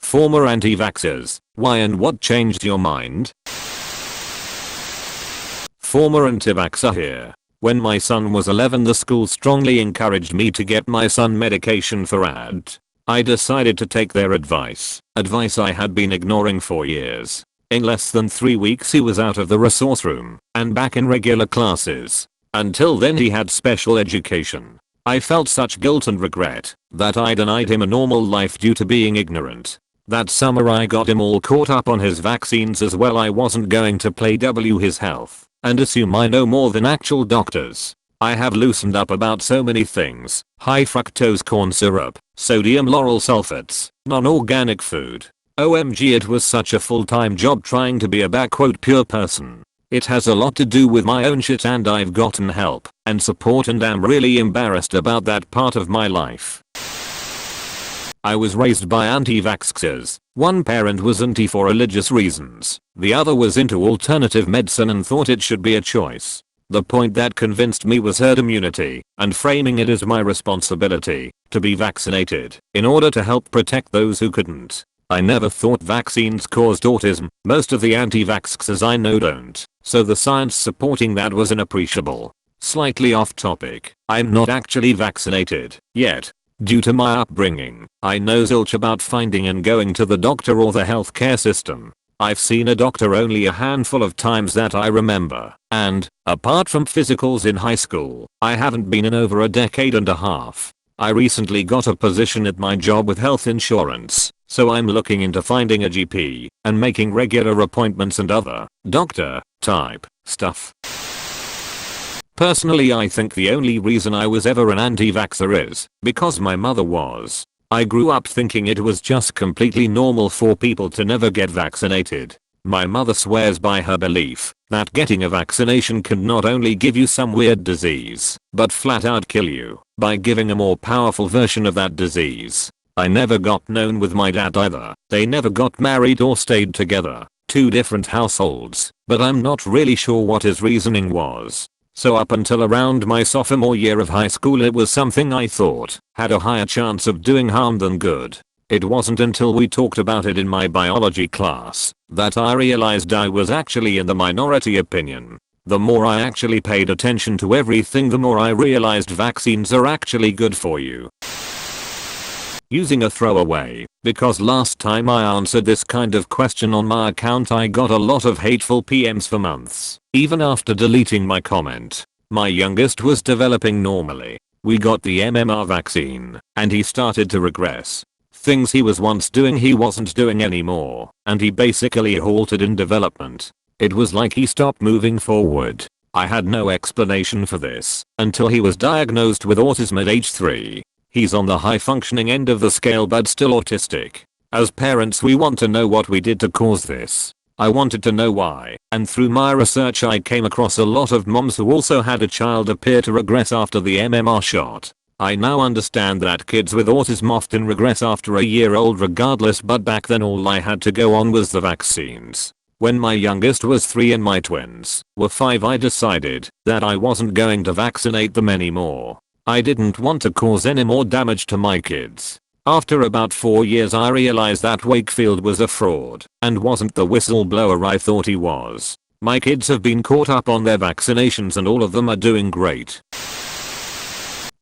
Former anti-vaxxers, why and what changed your mind? Former anti-vaxxer here. When my son was 11, the school strongly encouraged me to get my son medication for AD. I decided to take their advice I had been ignoring for years. In less than 3 weeks he was out of the resource room and back in regular classes. Until then he had special education. I felt such guilt and regret that I denied him a normal life due to being ignorant. That summer I got him all caught up on his vaccines as well. I wasn't going to play his health and assume I know more than actual doctors. I have loosened up about so many things: high fructose corn syrup, sodium lauryl sulfates, non-organic food. OMG, it was such a full-time job trying to be a "pure person." It has a lot to do with my own shit, and I've gotten help and support and am really embarrassed about that part of my life. I was raised by anti-vaxxers. One parent was anti for religious reasons. The other was into alternative medicine and thought it should be a choice. The point that convinced me was herd immunity and framing it as my responsibility to be vaccinated in order to help protect those who couldn't. I never thought vaccines caused autism. Most of the anti-vaxxers I know don't, so the science supporting that was inappreciable. Slightly off topic, I'm not actually vaccinated yet. Due to my upbringing, I know zilch about finding and going to the doctor or the healthcare system. I've seen a doctor only a handful of times that I remember, and, apart from physicals in high school, I haven't been in over a decade and a half. I recently got a position at my job with health insurance, so I'm looking into finding a GP and making regular appointments and other doctor type stuff. Personally, I think the only reason I was ever an anti-vaxxer is because my mother was. I grew up thinking it was just completely normal for people to never get vaccinated. My mother swears by her belief that getting a vaccination can not only give you some weird disease, but flat out kill you by giving a more powerful version of that disease. I never got known with my dad either. They never got married or stayed together. Two different households, but I'm not really sure what his reasoning was. So up until around my sophomore year of high school, it was something I thought had a higher chance of doing harm than good. It wasn't until we talked about it in my biology class that I realized I was actually in the minority opinion. The more I actually paid attention to everything, the more I realized vaccines are actually good for you. Using a throwaway, because last time I answered this kind of question on my account I got a lot of hateful PMs for months, even after deleting my comment. My youngest was developing normally. We got the MMR vaccine, and he started to regress. Things he was once doing he wasn't doing anymore, and he basically halted in development. It was like he stopped moving forward. I had no explanation for this until he was diagnosed with autism at age 3. He's on the high functioning end of the scale but still autistic. As parents, we want to know what we did to cause this. I wanted to know why, and through my research I came across a lot of moms who also had a child appear to regress after the MMR shot. I now understand that kids with autism often regress after a year old regardless, but back then all I had to go on was the vaccines. When my youngest was 3 and my twins were 5, I decided that I wasn't going to vaccinate them anymore. I didn't want to cause any more damage to my kids. After about 4 years I realized that Wakefield was a fraud and wasn't the whistleblower I thought he was. My kids have been caught up on their vaccinations and all of them are doing great.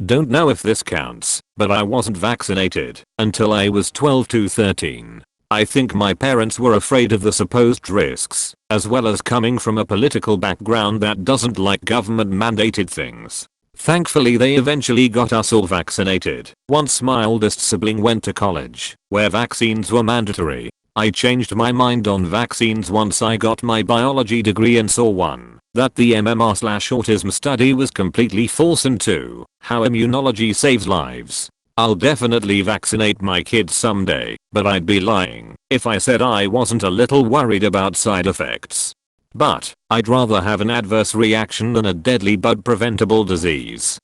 Don't know if this counts, but I wasn't vaccinated until I was 12 to 13. I think my parents were afraid of the supposed risks, as well as coming from a political background that doesn't like government mandated things. Thankfully they eventually got us all vaccinated once my oldest sibling went to college, where vaccines were mandatory. I changed my mind on vaccines once I got my biology degree and saw that the MMR/autism study was completely false, and 2, how immunology saves lives. I'll definitely vaccinate my kids someday, but I'd be lying if I said I wasn't a little worried about side effects. But I'd rather have an adverse reaction than a deadly but preventable disease.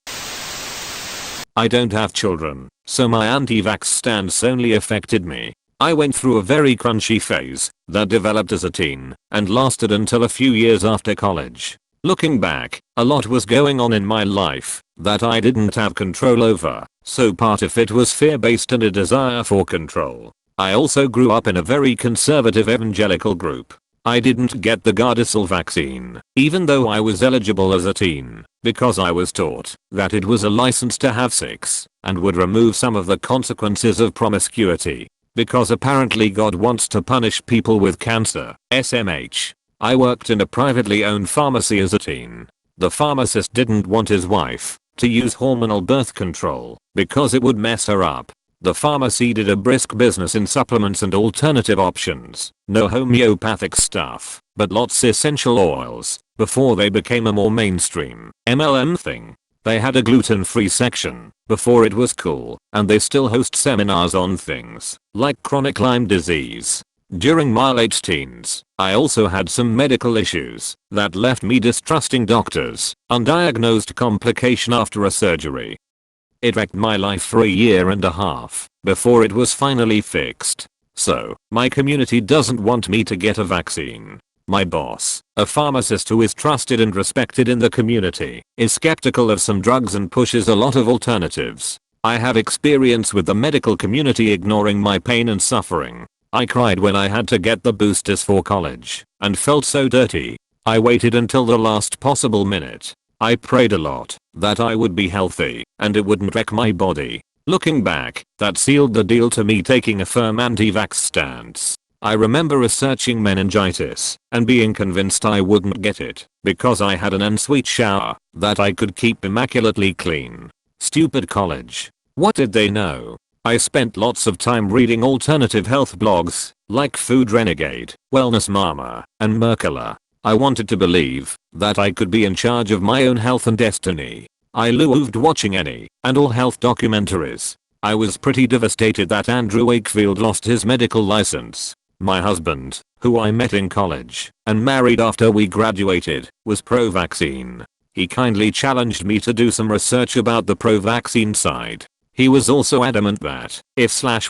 I don't have children, so my anti-vax stance only affected me. I went through a very crunchy phase that developed as a teen and lasted until a few years after college. Looking back, a lot was going on in my life that I didn't have control over, so part of it was fear-based and a desire for control. I also grew up in a very conservative evangelical group. I didn't get the Gardasil vaccine, even though I was eligible as a teen, because I was taught that it was a license to have sex and would remove some of the consequences of promiscuity. Because apparently God wants to punish people with cancer, SMH. I worked in a privately owned pharmacy as a teen. The pharmacist didn't want his wife to use hormonal birth control because it would mess her up. The pharmacy did a brisk business in supplements and alternative options. No homeopathic stuff, but lots essential oils, before they became a more mainstream MLM thing. They had a gluten-free section before it was cool, and they still host seminars on things like chronic Lyme disease. During my late teens, I also had some medical issues that left me distrusting doctors. Undiagnosed complication after a surgery. It wrecked my life for a year and a half before it was finally fixed. So, my community doesn't want me to get a vaccine. My boss, a pharmacist who is trusted and respected in the community, is skeptical of some drugs and pushes a lot of alternatives. I have experience with the medical community ignoring my pain and suffering. I cried when I had to get the boosters for college and felt so dirty. I waited until the last possible minute. I prayed a lot that I would be healthy and it wouldn't wreck my body. Looking back, that sealed the deal to me taking a firm anti-vax stance. I remember researching meningitis and being convinced I wouldn't get it because I had an ensuite shower that I could keep immaculately clean. Stupid college. What did they know? I spent lots of time reading alternative health blogs like Food Renegade, Wellness Mama, and Mercola. I wanted to believe that I could be in charge of my own health and destiny. I loved watching any and all health documentaries. I was pretty devastated that Andrew Wakefield lost his medical license. My husband, who I met in college and married after we graduated, was pro-vaccine. He kindly challenged me to do some research about the pro-vaccine side. He was also adamant that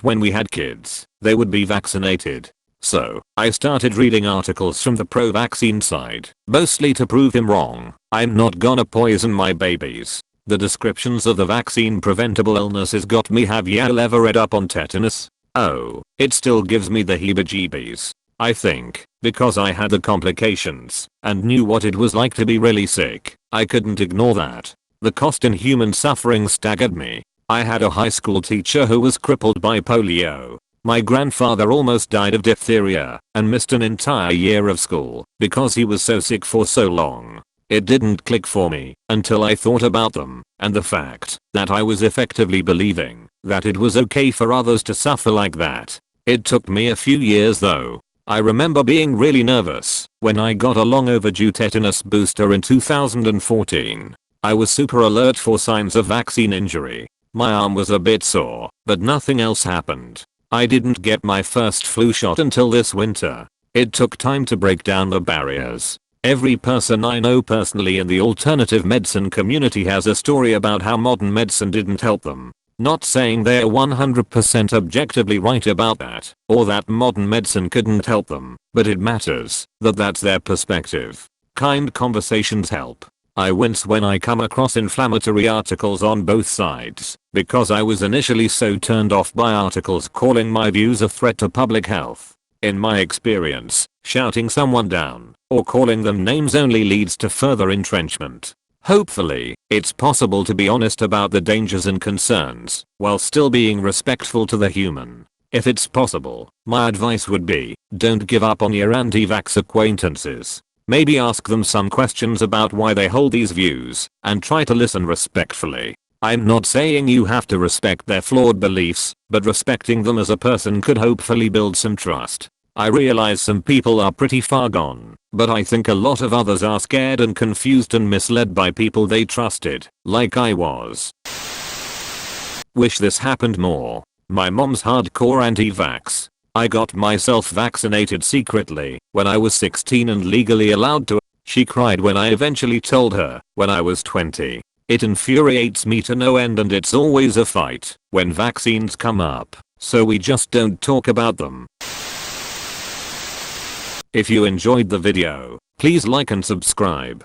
when we had kids, they would be vaccinated. So, I started reading articles from the pro-vaccine side, mostly to prove him wrong. I'm not gonna poison my babies. The descriptions of the vaccine preventable illnesses got me. Have y'all ever read up on tetanus? Oh, it still gives me the heebie-jeebies. I think, because I had the complications and knew what it was like to be really sick, I couldn't ignore that. The cost in human suffering staggered me. I had a high school teacher who was crippled by polio. My grandfather almost died of diphtheria and missed an entire year of school because he was so sick for so long. It didn't click for me until I thought about them and the fact that I was effectively believing that it was okay for others to suffer like that. It took me a few years though. I remember being really nervous when I got a long overdue tetanus booster in 2014. I was super alert for signs of vaccine injury. My arm was a bit sore, but nothing else happened. I didn't get my first flu shot until this winter. It took time to break down the barriers. Every person I know personally in the alternative medicine community has a story about how modern medicine didn't help them. Not saying they're 100% objectively right about that, or that modern medicine couldn't help them, but it matters that that's their perspective. Kind conversations help. I wince when I come across inflammatory articles on both sides, because I was initially so turned off by articles calling my views a threat to public health. In my experience, shouting someone down or calling them names only leads to further entrenchment. Hopefully, it's possible to be honest about the dangers and concerns while still being respectful to the human. If it's possible, my advice would be, don't give up on your anti-vax acquaintances. Maybe ask them some questions about why they hold these views and try to listen respectfully. I'm not saying you have to respect their flawed beliefs, but respecting them as a person could hopefully build some trust. I realize some people are pretty far gone, but I think a lot of others are scared and confused and misled by people they trusted, like I was. Wish this happened more. My mom's hardcore anti-vax. I got myself vaccinated secretly when I was 16 and legally allowed to. She cried when I eventually told her when I was 20. It infuriates me to no end, and it's always a fight when vaccines come up, so we just don't talk about them. If you enjoyed the video, please like and subscribe.